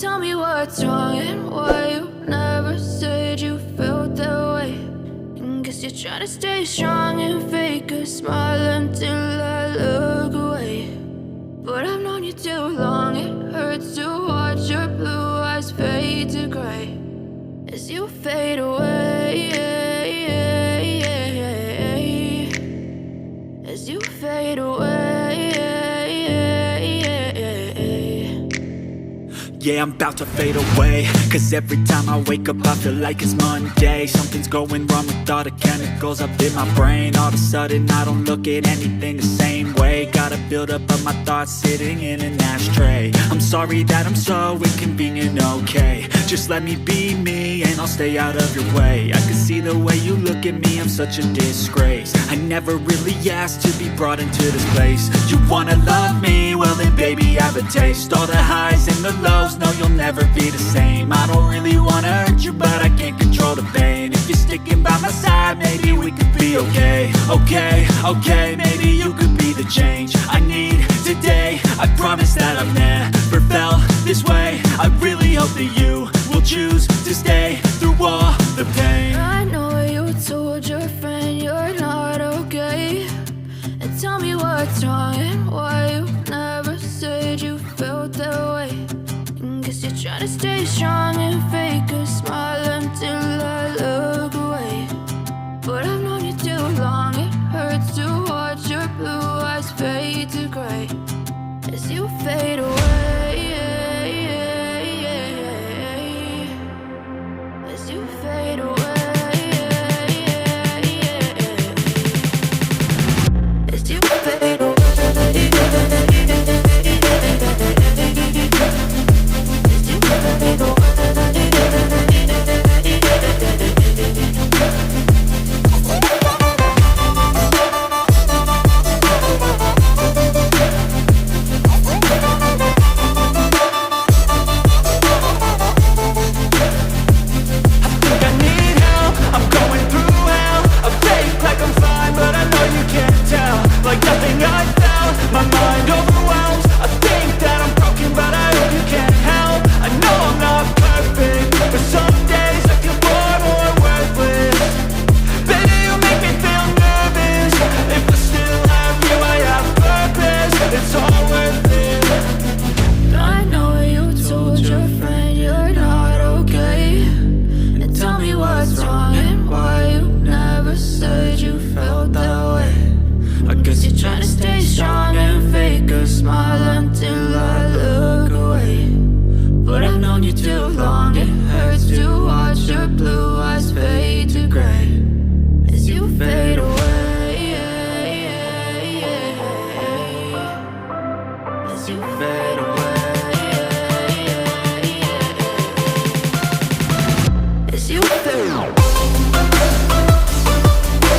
Tell me what's wrong and why you never said you felt that way. And guess you're trying to stay strong and fake a smile until I look away. But I've known you too long, it hurts to watch your blue eyes fade to gray as you fade away, as you fade away. Yeah, I'm about to fade away, cause every time I wake up I feel like it's Monday. Something's going wrong with all the chemicals up in my brain. All of a sudden I don't look at anything the same way. Got a buildup of my thoughts sitting in an ashtray. I'm sorry that I'm so inconvenient, okay. Just let me be me and I'll stay out of your way. I can see the way you look at me, I'm such a disgrace. I never really asked to be brought into this place. You wanna love me? Well then baby have a taste. All the highs and the lows, no you'll never be the same. I don't really wanna hurt you but I can't control the pain. If you're sticking by my side maybe we could be okay. Okay, maybe you could be the change I need today. I promise that I've never felt this way. I really hope that you will choose to stay through all the pain. I know you told your friend you're not okay. And tell me what's wrong and why you never said you felt that way. And guess you're trying to stay strong and fake a smile until I look away. But I've known you too long, it hurts to watch your blue eyes fade to gray as you fade away, as you fade away, as you fade away. Too long, it hurts to watch your blue eyes fade to gray as you fade away.